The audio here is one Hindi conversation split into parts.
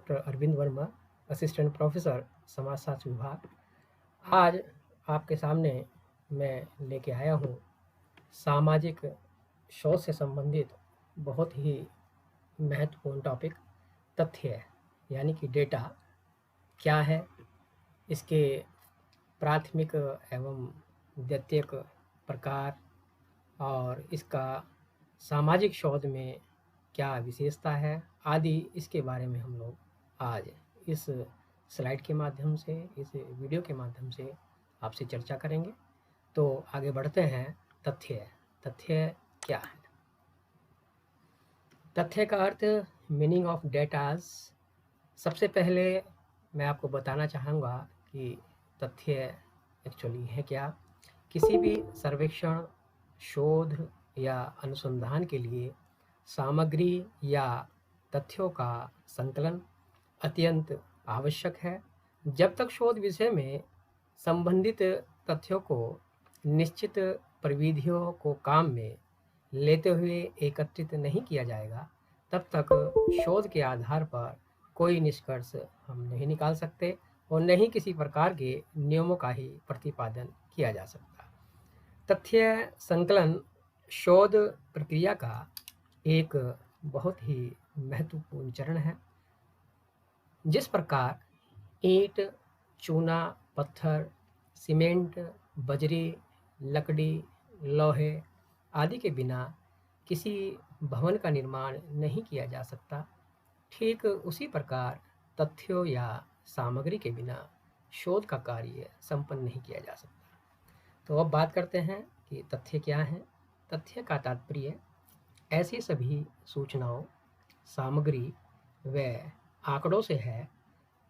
Doctor Arvind Verma, assistant professor समाजशास्त्र विभाग। आज आपके सामने मैं लेके आया हूँ सामाजिक शोध से संबंधित बहुत ही महत्वपूर्ण टॉपिक, तथ्य यानी कि डेटा क्या है, इसके प्राथमिक एवं द्वितीयक प्रकार और इसका सामाजिक शोध में क्या विशेषता है आदि, इसके बारे में हम लोग आज इस स्लाइड के माध्यम से, इस वीडियो के माध्यम से आपसे चर्चा करेंगे। तो आगे बढ़ते हैं। तथ्य क्या है? तथ्य का अर्थ, मीनिंग ऑफ डेटाज। सबसे पहले मैं आपको बताना चाहूँगा कि तथ्य एक्चुअली है क्या। किसी भी सर्वेक्षण, शोध या अनुसंधान के लिए सामग्री या तथ्यों का संकलन अत्यंत आवश्यक है। जब तक शोध विषय में संबंधित तथ्यों को निश्चित प्रविधियों को काम में लेते हुए एकत्रित नहीं किया जाएगा, तब तक शोध के आधार पर कोई निष्कर्ष हम नहीं निकाल सकते और नहीं किसी प्रकार के नियमों का ही प्रतिपादन किया जा सकता। तथ्य संकलन शोध प्रक्रिया का एक बहुत ही महत्वपूर्ण चरण है। जिस प्रकार ईंट, चूना, पत्थर, सीमेंट, बजरी, लकड़ी, लोहे आदि के बिना किसी भवन का निर्माण नहीं किया जा सकता, ठीक उसी प्रकार तथ्यों या सामग्री के बिना शोध का कार्य संपन्न नहीं किया जा सकता। तो अब बात करते हैं कि तथ्य क्या है। तथ्य का तात्पर्य ऐसी सभी सूचनाओं, सामग्री व आंकड़ों से है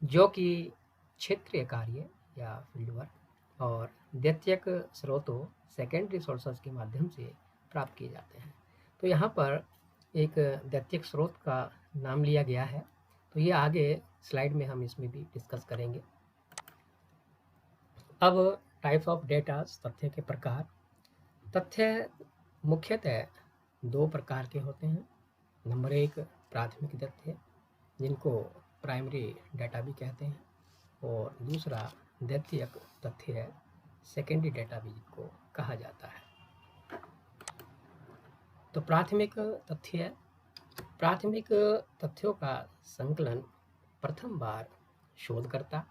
जो कि क्षेत्रीय कार्य या फील्ड वर्क और द्वितीयक स्रोतों, सेकेंडरी सोर्सेज के माध्यम से प्राप्त किए जाते हैं। तो यहाँ पर एक द्वितीयक स्रोत का नाम लिया गया है, तो ये आगे स्लाइड में हम इसमें भी डिस्कस करेंगे। अब टाइप्स ऑफ डेटा, तथ्य के प्रकार। तथ्य मुख्यतः दो प्रकार के होते हैं। नंबर एक, प्राथमिक तथ्य, जिनको प्राइमरी डेटा भी कहते हैं, और दूसरा द्वितीयक तथ्य है, सेकेंडरी डेटा भी जिनको कहा जाता है। तो प्राथमिक तथ्य, प्राथमिक तथ्यों का संकलन प्रथम बार शोधकर्ता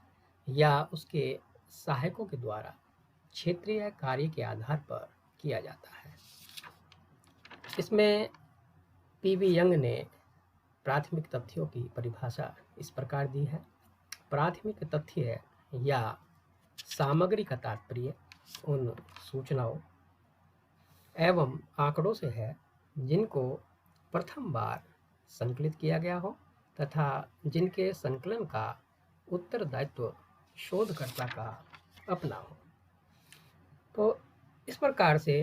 या उसके सहायकों के द्वारा क्षेत्रीय कार्य के आधार पर किया जाता है। इसमें पीवी यंग ने प्राथमिक तथ्यों की परिभाषा इस प्रकार दी है। प्राथमिक तथ्य या सामग्री का तात्पर्य उन सूचनाओं एवं आंकड़ों से है जिनको प्रथम बार संकलित किया गया हो तथा जिनके संकलन का उत्तरदायित्व शोधकर्ता का अपना हो। तो इस प्रकार से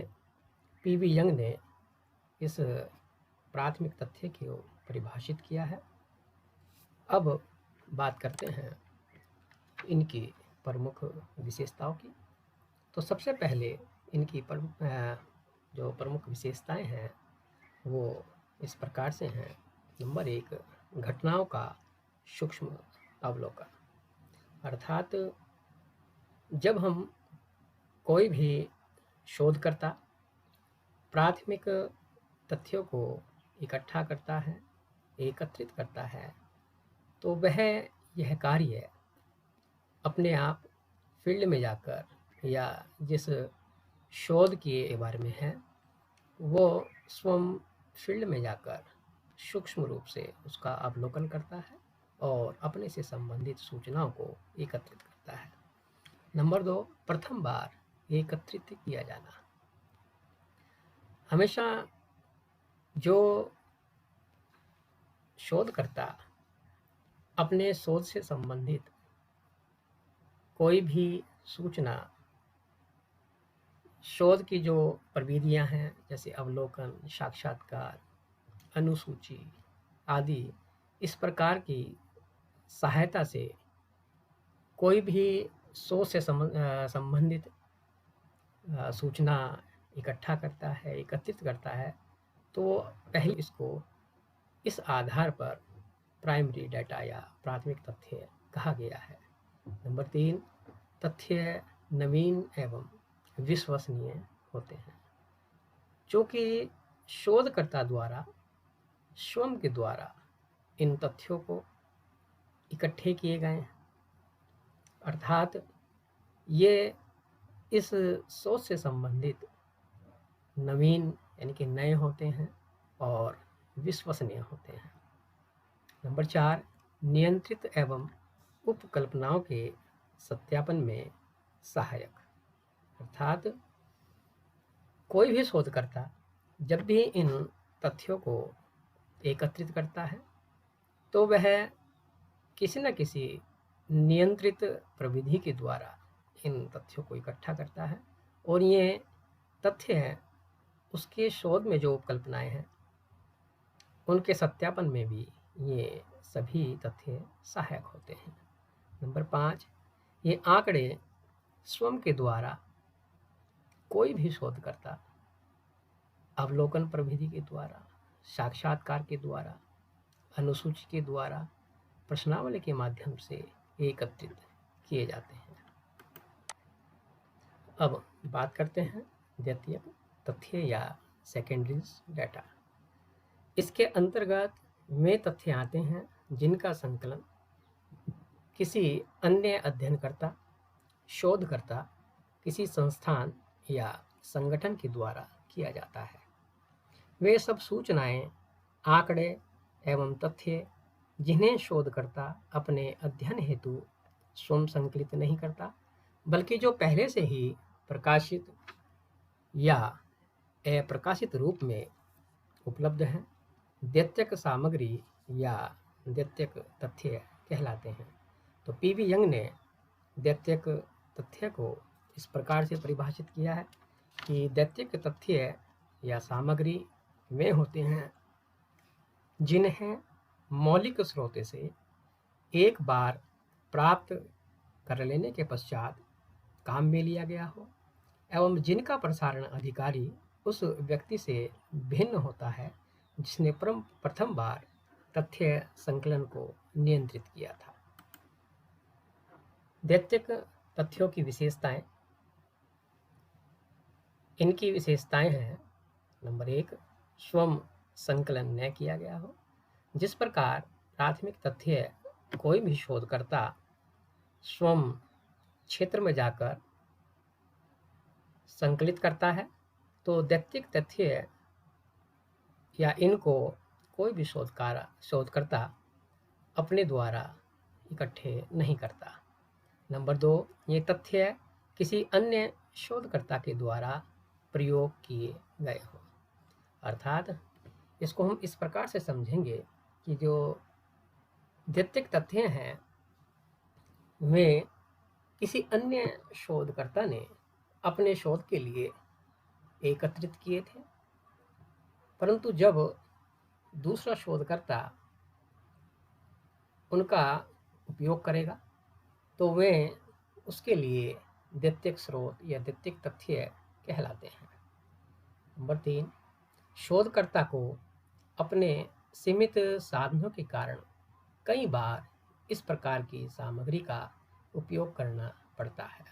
पीवी यंग ने इस प्राथमिक तथ्य को परिभाषित किया है। अब बात करते हैं इनकी प्रमुख विशेषताओं की। तो सबसे पहले इनकी जो प्रमुख विशेषताएं हैं वो इस प्रकार से हैं। नंबर एक, घटनाओं का सूक्ष्म अवलोकन, अर्थात जब हम कोई भी शोधकर्ता प्राथमिक तथ्यों को इकट्ठा करता है, एकत्रित करता है, तो वह यह कार्य अपने आप फील्ड में जाकर या जिस शोध के बारे में है वो स्वयं फील्ड में जाकर सूक्ष्म रूप से उसका अवलोकन करता है और अपने से संबंधित सूचनाओं को एकत्रित करता है। नंबर दो, प्रथम बार एकत्रित किया जाना। हमेशा जो शोधकर्ता अपने शोध से संबंधित कोई भी सूचना, शोध की जो प्रविधियां हैं जैसे अवलोकन, साक्षात्कार, अनुसूची आदि, इस प्रकार की सहायता से कोई भी शोध से संबंधित सूचना इकट्ठा करता है, एकत्रित करता है, तो पहले इसको इस आधार पर प्राइमरी डाटा या प्राथमिक तथ्य कहा गया है। नंबर 3, तथ्य नवीन एवं विश्वसनीय होते हैं, जो कि शोधकर्ता द्वारा स्वयं के द्वारा इन तथ्यों को इकट्ठे किए गए हैं, अर्थात ये इस सोच से संबंधित नवीन यानी कि नए होते हैं और विश्वसनीय होते हैं। नंबर 4, नियंत्रित एवं उपकल्पनाओं के सत्यापन में सहायक, अर्थात कोई भी शोधकर्ता जब भी इन तथ्यों को एकत्रित करता है तो वह किसी न किसी नियंत्रित प्रविधि के द्वारा इन तथ्यों को इकट्ठा करता है, और ये तथ्य हैं उसके शोध में जो उपकल्पनाएं हैं उनके सत्यापन में भी ये सभी तथ्य सहायक होते हैं। नंबर 5, ये आंकड़े स्वयं के द्वारा कोई भी शोधकर्ता अवलोकन प्रविधि के द्वारा, साक्षात्कार के द्वारा, अनुसूची के द्वारा, प्रश्नावली के माध्यम से एकत्रित किए जाते हैं। अब बात करते हैं द्वितीयक तथ्य या सेकेंडरीज डाटा। इसके अंतर्गत वे तथ्य आते हैं जिनका संकलन किसी अन्य अध्ययनकर्ता, शोधकर्ता, किसी संस्थान या संगठन के द्वारा किया जाता है। वे सब सूचनाएं, आंकड़े एवं तथ्य जिन्हें शोधकर्ता अपने अध्ययन हेतु स्वयं संकलित नहीं करता, बल्कि जो पहले से ही प्रकाशित या अप्रकाशित रूप में उपलब्ध हैं, द्वितीयक सामग्री या द्वितीयक तथ्य कहलाते हैं। तो पीवी यंग ने द्वितीयक तथ्य को इस प्रकार से परिभाषित किया है कि द्वितीयक तथ्य या सामग्री वे होते हैं जिन्हें मौलिक स्रोत से एक बार प्राप्त कर लेने के पश्चात काम में लिया गया हो एवं जिनका प्रसारण अधिकारी उस व्यक्ति से भिन्न होता है जिसने प्रथम बार तथ्य संकलन को नियंत्रित किया था। द्वितीयक तथ्यों की विशेषताएं, इनकी विशेषताएं हैं नंबर 1, स्वयं संकलन न किया गया हो। जिस प्रकार प्राथमिक तथ्य कोई भी शोधकर्ता स्वयं क्षेत्र में जाकर संकलित करता है, तो द्वितीयक तथ्य या इनको कोई भी शोधकर्ता अपने द्वारा इकट्ठे नहीं करता। नंबर 2, ये तथ्य किसी अन्य शोधकर्ता के द्वारा प्रयोग किए गए हो, अर्थात इसको हम इस प्रकार से समझेंगे कि जो द्वितीयक तथ्य हैं वे किसी अन्य शोधकर्ता ने अपने शोध के लिए एकत्रित किए थे, परंतु जब दूसरा शोधकर्ता उनका उपयोग करेगा तो वे उसके लिए द्वितीयक स्रोत या द्वितीयक तथ्य कहलाते हैं। नंबर 3, शोधकर्ता को अपने सीमित साधनों के कारण कई बार इस प्रकार की सामग्री का उपयोग करना पड़ता है।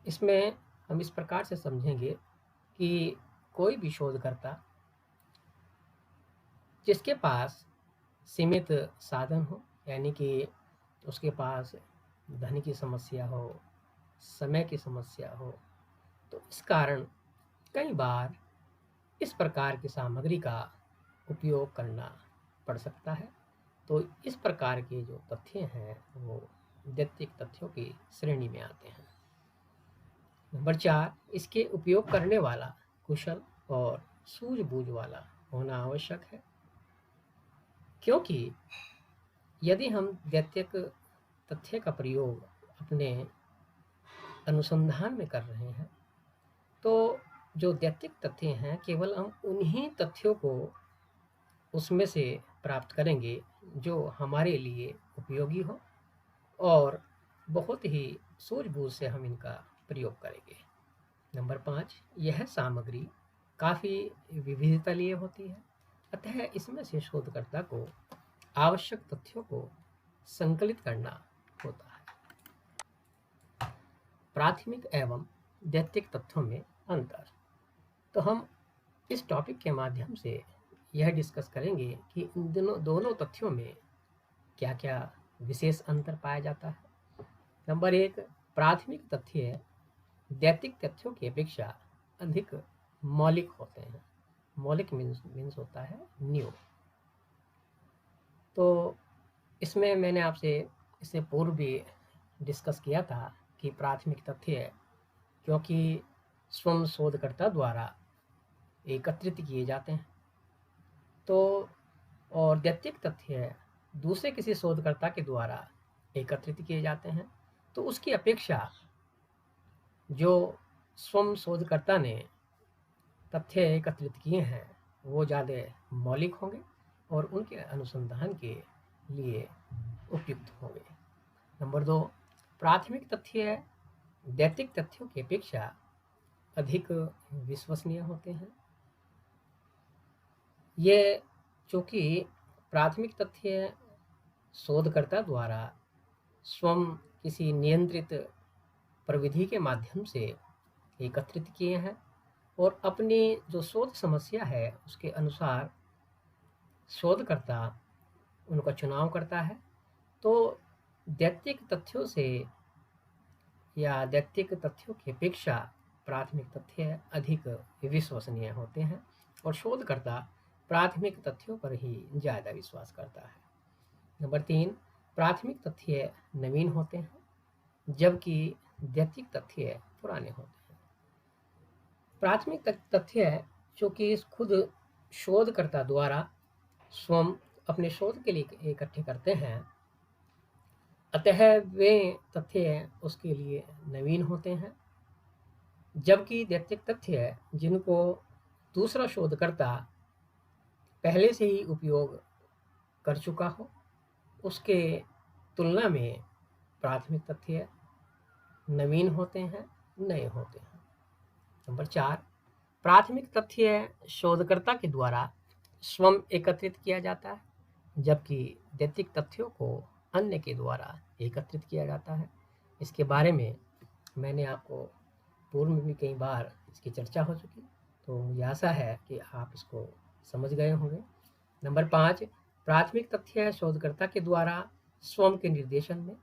इसमें हम इस प्रकार से समझेंगे कि कोई भी शोधकर्ता जिसके पास सीमित साधन हो, यानी कि उसके पास धन की समस्या हो, समय की समस्या हो, तो इस कारण कई बार इस प्रकार की सामग्री का उपयोग करना पड़ सकता है। तो इस प्रकार के जो तथ्य हैं वो द्वितीयक तथ्यों की श्रेणी में आते हैं। नंबर 4, इसके उपयोग करने वाला कुशल और सूझबूझ वाला होना आवश्यक है, क्योंकि यदि हम द्वितीयक तथ्य का प्रयोग अपने अनुसंधान में कर रहे हैं तो जो द्वितीयक तथ्य हैं केवल हम उन्हीं तथ्यों को उसमें से प्राप्त करेंगे जो हमारे लिए उपयोगी हो और बहुत ही सूझबूझ से हम इनका प्रयोग करेंगे। नंबर 5, यह सामग्री काफ़ी विविधता लिए होती है, अतः इसमें से शोधकर्ता को आवश्यक तथ्यों को संकलित करना होता है। प्राथमिक एवं दैत्तिक तथ्यों में अंतर। तो हम इस टॉपिक के माध्यम से यह डिस्कस करेंगे कि इन दोनों तथ्यों में क्या क्या विशेष अंतर पाया जाता है। नंबर 1, प्राथमिक तथ्य दैत्तिक तथ्यों की अपेक्षा अधिक मौलिक होते हैं। मौलिक मीन्स होता है न्यू। तो इसमें मैंने आपसे इससे पूर्व भी डिस्कस किया था कि प्राथमिक तथ्य क्योंकि स्वयं शोधकर्ता द्वारा एकत्रित किए जाते हैं, तो और दैत्तिक तथ्य दूसरे किसी शोधकर्ता के द्वारा एकत्रित किए जाते हैं, तो उसकी अपेक्षा जो स्वयं शोधकर्ता ने तथ्य एकत्रित किए हैं वो ज़्यादा मौलिक होंगे और उनके अनुसंधान के लिए उपयुक्त होंगे। नंबर 2, प्राथमिक तथ्य दैत्तिक तथ्यों की अपेक्षा अधिक विश्वसनीय होते हैं। ये चूँकि प्राथमिक तथ्य शोधकर्ता द्वारा स्वयं किसी नियंत्रित प्रविधि के माध्यम से एकत्रित किए हैं और अपनी जो शोध समस्या है उसके अनुसार शोधकर्ता उनका चुनाव करता है, तो दैत्तिक तथ्यों से या दैत्तिक तथ्यों की अपेक्षा प्राथमिक तथ्य अधिक विश्वसनीय होते हैं और शोधकर्ता प्राथमिक तथ्यों पर ही ज़्यादा विश्वास करता है। नंबर 3, प्राथमिक तथ्य नवीन होते हैं जबकि दैत्तिक तथ्य पुराने होते हैं। प्राथमिक तथ्य जो कि खुद शोधकर्ता द्वारा स्वयं अपने शोध के लिए इकट्ठे करते हैं, अतः वे तथ्य उसके लिए नवीन होते हैं, जबकि दैत्तिक तथ्य जिनको दूसरा शोधकर्ता पहले से ही उपयोग कर चुका हो उसके तुलना में प्राथमिक तथ्य नवीन होते हैं, नए होते हैं। नंबर 4, प्राथमिक तथ्य शोधकर्ता के द्वारा स्वयं एकत्रित किया जाता है, जबकि दैत्तिक तथ्यों को अन्य के द्वारा एकत्रित किया जाता है। इसके बारे में मैंने आपको पूर्व में भी कई बार इसकी चर्चा हो चुकी, तो मुझे आशा है कि आप इसको समझ गए होंगे। नंबर 5, प्राथमिक तथ्य शोधकर्ता के द्वारा स्वयं के निर्देशन में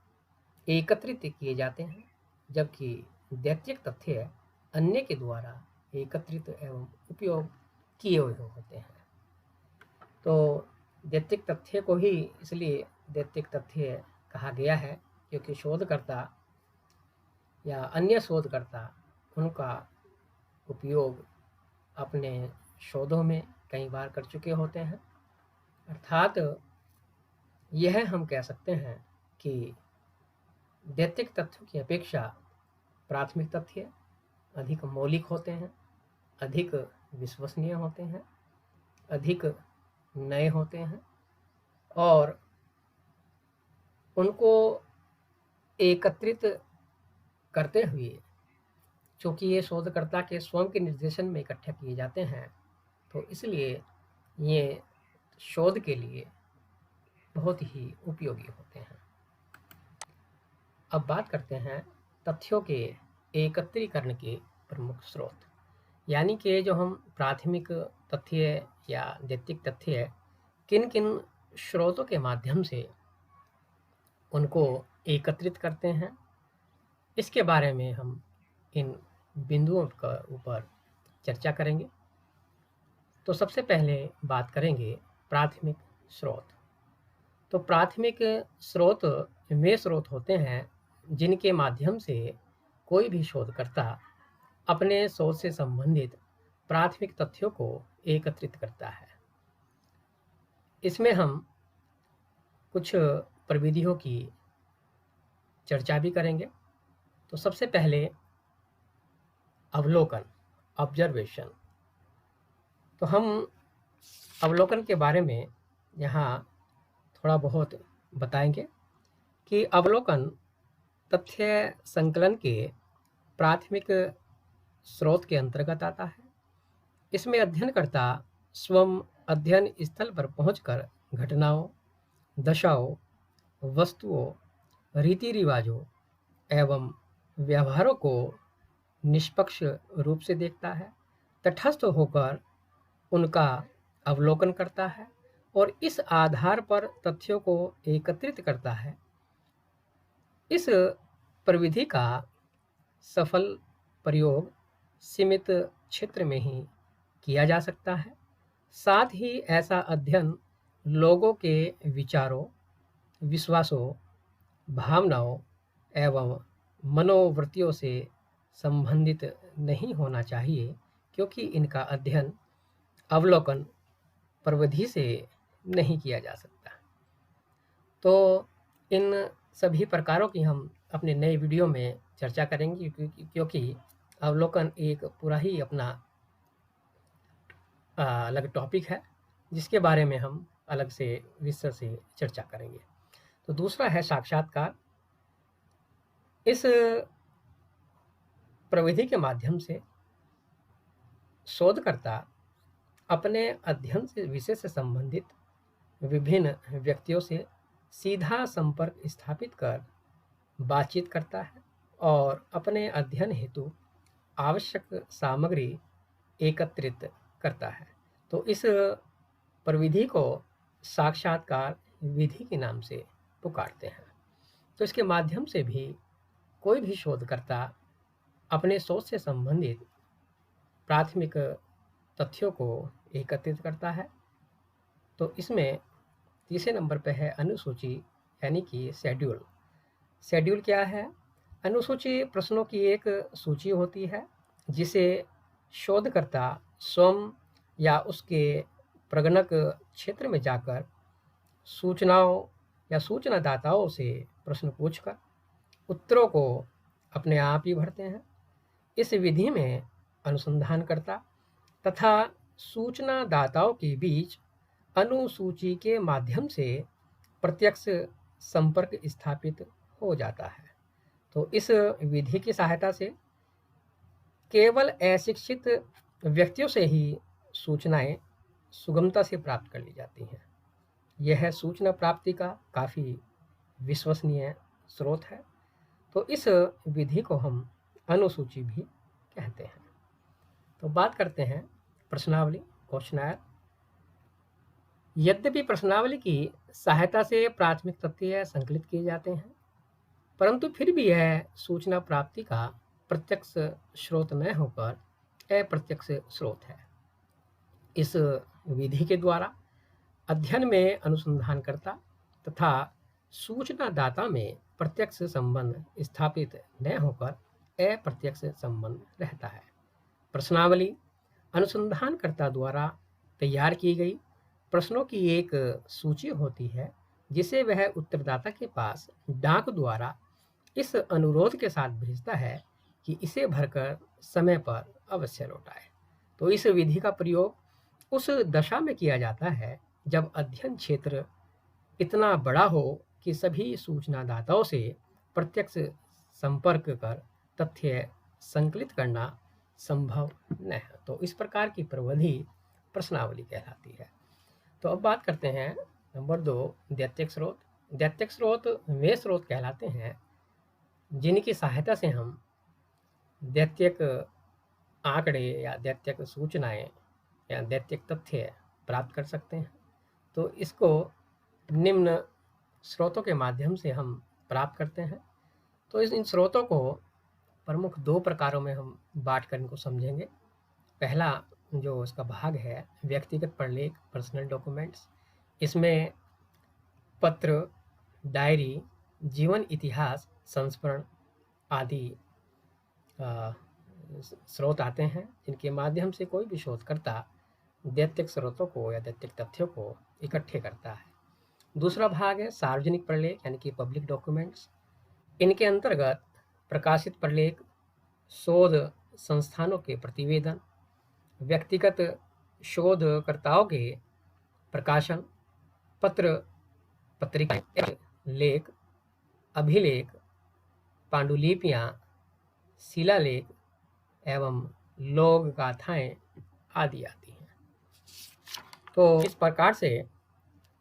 एकत्रित किए जाते हैं, जबकि दैत्तिक तथ्य अन्य के द्वारा एकत्रित एवं उपयोग किए हुए होते हैं। तो दैत्तिक तथ्य को ही इसलिए दैत्तिक तथ्य कहा गया है क्योंकि शोधकर्ता या अन्य शोधकर्ता उनका उपयोग अपने शोधों में कई बार कर चुके होते हैं। अर्थात यह हम कह सकते हैं कि दैत्तिक तथ्यों की अपेक्षा प्राथमिक तथ्य अधिक मौलिक होते हैं, अधिक विश्वसनीय होते हैं, अधिक नए होते हैं और उनको एकत्रित करते हुए चूँकि ये शोधकर्ता के स्वयं के निर्देशन में इकट्ठा किए जाते हैं, तो इसलिए ये शोध के लिए बहुत ही उपयोगी होते हैं। अब बात करते हैं तथ्यों के एकत्रीकरण के प्रमुख स्रोत, यानी कि जो हम प्राथमिक तथ्य या दैत्तिक तथ्य किन किन स्रोतों के माध्यम से उनको एकत्रित करते हैं, इसके बारे में हम इन बिंदुओं का ऊपर चर्चा करेंगे। तो सबसे पहले बात करेंगे प्राथमिक स्रोत। तो प्राथमिक स्रोत वे स्रोत होते हैं जिनके माध्यम से कोई भी शोधकर्ता अपने शोध से संबंधित प्राथमिक तथ्यों को एकत्रित करता है। इसमें हम कुछ प्रविधियों की चर्चा भी करेंगे। तो सबसे पहले अवलोकन, ऑब्जर्वेशन। तो हम अवलोकन के बारे में यहाँ थोड़ा बहुत बताएंगे कि अवलोकन तथ्य संकलन के प्राथमिक स्रोत के अंतर्गत आता है। इसमें अध्ययनकर्ता स्वयं अध्ययन स्थल पर पहुंचकर घटनाओं, दशाओं, वस्तुओं, रीति रिवाजों एवं व्यवहारों को निष्पक्ष रूप से देखता है, तटस्थ होकर उनका अवलोकन करता है और इस आधार पर तथ्यों को एकत्रित करता है। इस प्रविधि का सफल प्रयोग सीमित क्षेत्र में ही किया जा सकता है। साथ ही ऐसा अध्ययन लोगों के विचारों, विश्वासों, भावनाओं एवं मनोवृत्तियों से संबंधित नहीं होना चाहिए, क्योंकि इनका अध्ययन अवलोकन प्रविधि से नहीं किया जा सकता। तो इन सभी प्रकारों की हम अपने नए वीडियो में चर्चा करेंगे, क्योंकि अवलोकन एक पूरा ही अपना अलग टॉपिक है, जिसके बारे में हम अलग से विस्तार से चर्चा करेंगे। तो दूसरा है साक्षात्कार। इस प्रविधि के माध्यम से शोधकर्ता अपने अध्ययन से विषय से संबंधित विभिन्न व्यक्तियों से सीधा संपर्क स्थापित कर बातचीत करता है और अपने अध्ययन हेतु आवश्यक सामग्री एकत्रित करता है। तो इस प्रविधि को साक्षात्कार विधि के नाम से पुकारते हैं। तो इसके माध्यम से भी कोई भी शोधकर्ता अपने शोध से संबंधित प्राथमिक तथ्यों को एकत्रित करता है। तो इसमें तीसरे नंबर पे है अनुसूची, यानी कि शेड्यूल। शेड्यूल क्या है? अनुसूची प्रश्नों की एक सूची होती है जिसे शोधकर्ता स्वयं या उसके प्रगणक क्षेत्र में जाकर सूचनाओं या सूचनादाताओं से प्रश्न पूछकर उत्तरों को अपने आप ही भरते हैं। इस विधि में अनुसंधानकर्ता तथा सूचनादाताओं के बीच अनुसूची के माध्यम से प्रत्यक्ष संपर्क स्थापित हो जाता है। तो इस विधि की सहायता से केवल अशिक्षित व्यक्तियों से ही सूचनाएं सुगमता से प्राप्त कर ली जाती हैं। यह सूचना प्राप्ति का काफ़ी विश्वसनीय स्रोत है। तो इस विधि को हम अनुसूची भी कहते हैं। तो बात करते हैं प्रश्नावली, क्वेश्चनर। यद्यपि प्रश्नावली की सहायता से प्राथमिक तथ्य संकलित किए जाते हैं, परंतु फिर भी यह सूचना प्राप्ति का प्रत्यक्ष स्रोत न होकर अप्रत्यक्ष स्रोत है। इस विधि के द्वारा अध्ययन में अनुसंधानकर्ता तथा सूचनादाता में प्रत्यक्ष संबंध स्थापित न होकर अप्रत्यक्ष संबंध रहता है। प्रश्नावली अनुसंधानकर्ता द्वारा तैयार की गई प्रश्नों की एक सूची होती है, जिसे वह उत्तरदाता के पास डाक द्वारा इस अनुरोध के साथ भेजता है कि इसे भरकर समय पर अवश्य लौटाए। तो इस विधि का प्रयोग उस दशा में किया जाता है जब अध्ययन क्षेत्र इतना बड़ा हो कि सभी सूचनादाताओं से प्रत्यक्ष संपर्क कर तथ्य संकलित करना संभव न है। तो इस प्रकार की प्रविधि प्रश्नावली कहलाती है। तो अब बात करते हैं नंबर 2, दैत्यक स्रोत। दैत्यक स्रोत वे स्रोत कहलाते हैं जिनकी सहायता से हम दैत्यक आंकड़े या दैत्यक सूचनाएं या दैत्यक तथ्य प्राप्त कर सकते हैं। तो इसको निम्न स्रोतों के माध्यम से हम प्राप्त करते हैं। तो इन स्रोतों को प्रमुख 2 प्रकारों में हम बांट कर इनको समझेंगे। पहला जो इसका भाग है, व्यक्तिगत प्रलेख, पर्सनल डॉक्यूमेंट्स। इसमें पत्र, डायरी, जीवन इतिहास, संस्मरण आदि स्रोत आते हैं, जिनके माध्यम से कोई भी शोधकर्ता दैत्यक स्रोतों को या दैत्यक तथ्यों को इकट्ठे करता है। दूसरा भाग है सार्वजनिक प्रलेख, यानी कि पब्लिक डॉक्यूमेंट्स। इनके अंतर्गत प्रकाशित प्रलेख, शोध संस्थानों के प्रतिवेदन, व्यक्तिगत शोधकर्ताओं के प्रकाशन, पत्र, पत्रिकाएं, लेख, अभिलेख, पांडुलिपियां, शिलालेख एवं लोक गाथाएं आदि आती हैं। तो इस प्रकार से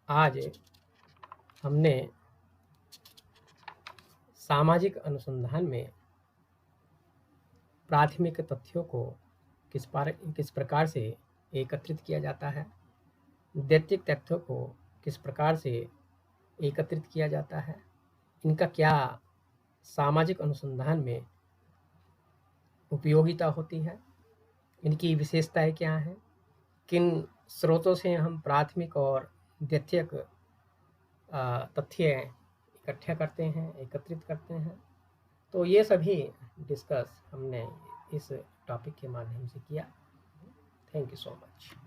आज हमने सामाजिक अनुसंधान में प्राथमिक तथ्यों को किस प्रकार से एकत्रित किया जाता है, द्वितीयक तथ्यों को किस प्रकार से एकत्रित किया जाता है, इनका क्या सामाजिक अनुसंधान में उपयोगिता होती है, इनकी विशेषताएं क्या हैं, किन स्रोतों से हम प्राथमिक और द्वितीयक तथ्य इकट्ठा करते हैं, एकत्रित करते हैं। तो ये सभी डिस्कस हमने इस टॉपिक के माध्यम से किया। Thank you so much.